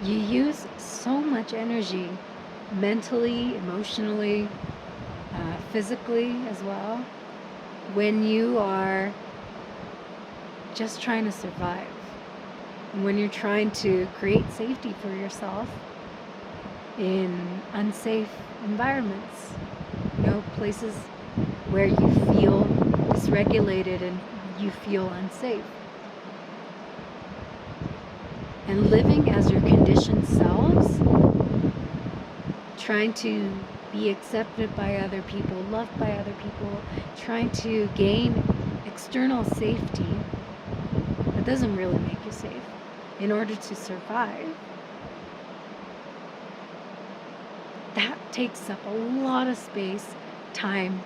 You use so much energy mentally, emotionally, physically as well when you are just trying to survive. And when you're trying to create safety for yourself in unsafe environments, places where you feel dysregulated and you feel unsafe. And living as your conditioned selves, trying to be accepted by other people, loved by other people, trying to gain external safety, that doesn't really make you safe. In order to survive, that takes up a lot of space, time,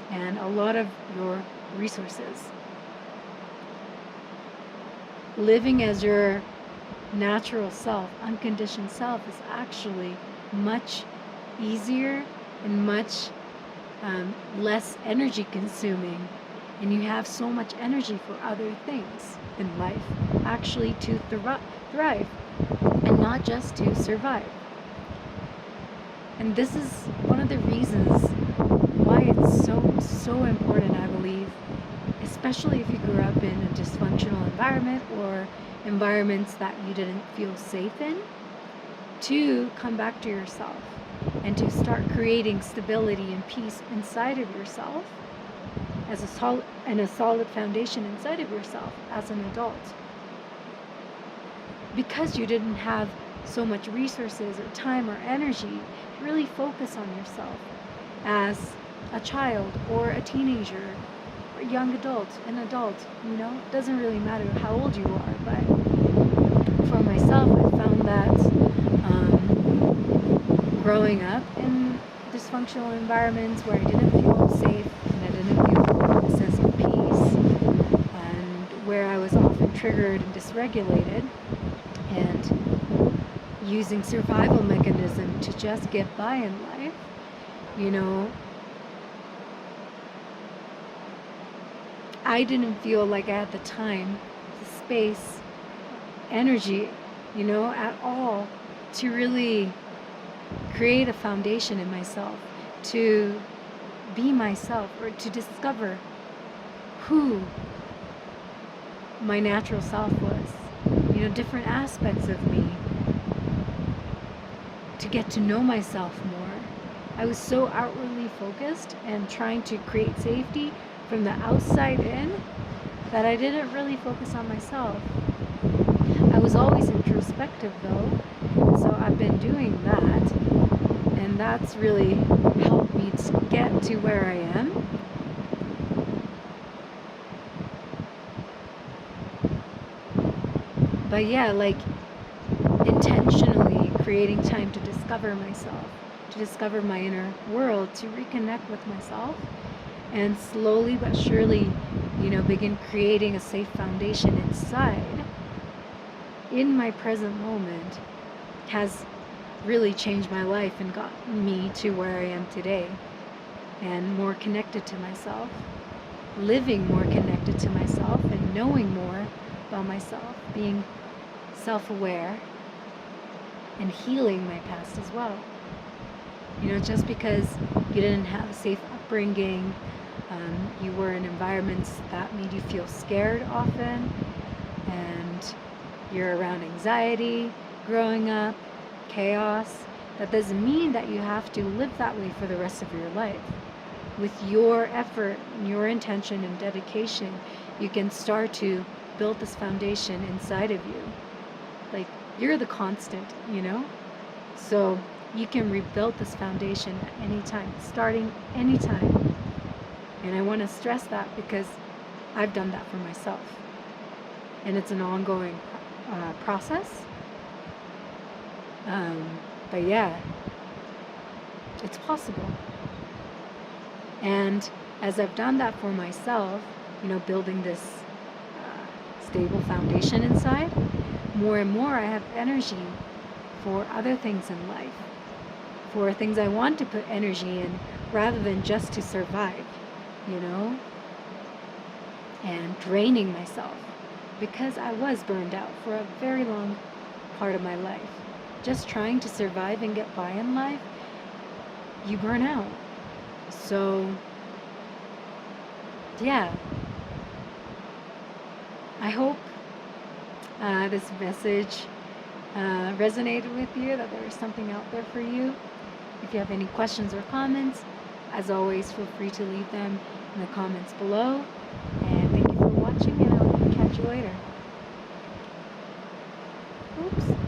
and a lot of your resources. Living as your natural self, unconditioned self, is actually much easier and much less energy consuming, and you have so much energy for other things in life, actually to thrive and not just to survive. And this is one of the reasons why it's so important, I believe, especially if you grew up in a dysfunctional environment or environments that you didn't feel safe in, to come back to yourself and to start creating stability and peace inside of yourself as a solid foundation inside of yourself as an adult. Because you didn't have so much resources or time or energy to really focus on yourself as a child or a teenager or a young adult, an adult, it doesn't really matter how old you are, but for myself, I found that growing up in dysfunctional environments where I didn't feel safe and I didn't feel a sense of peace, and where I was often triggered and dysregulated, and using survival mechanism to just get by in life, I didn't feel like I had the time, the space, energy, at all to really create a foundation in myself, to be myself, or to discover who my natural self was, different aspects of me, to get to know myself more. I was so outwardly focused and trying to create safety from the outside in that I didn't really focus on myself. I was always introspective though, so I've been doing that, and that's really helped me to get to where I am. But yeah, intentionally creating time to discover myself, to discover my inner world, to reconnect with myself, and slowly but surely, begin creating a safe foundation inside in my present moment has really changed my life and gotten me to where I am today, and more connected to myself, living more connected to myself, and knowing more about myself, being self-aware, and healing my past as well. Just because you didn't have a safe upbringing, you were in environments that made you feel scared often, and you're around anxiety growing up, chaos, that doesn't mean that you have to live that way for the rest of your life. With your effort, your intention and dedication, you can start to build this foundation inside of you. You're the constant, So you can rebuild this foundation at any time, starting anytime. And I want to stress that because I've done that for myself. And it's an ongoing process. But yeah, it's possible. And as I've done that for myself, building this stable foundation inside, more and more I have energy for other things in life, for things I want to put energy in rather than just to survive, and draining myself, because I was burned out for a very long part of my life. just trying to survive and get by in life, you burn out. So, yeah, I hope this message resonated with you, that there is something out there for you. If you have any questions or comments, as always, feel free to leave them in the comments below. And thank you for watching, and I'll catch you later. Oops.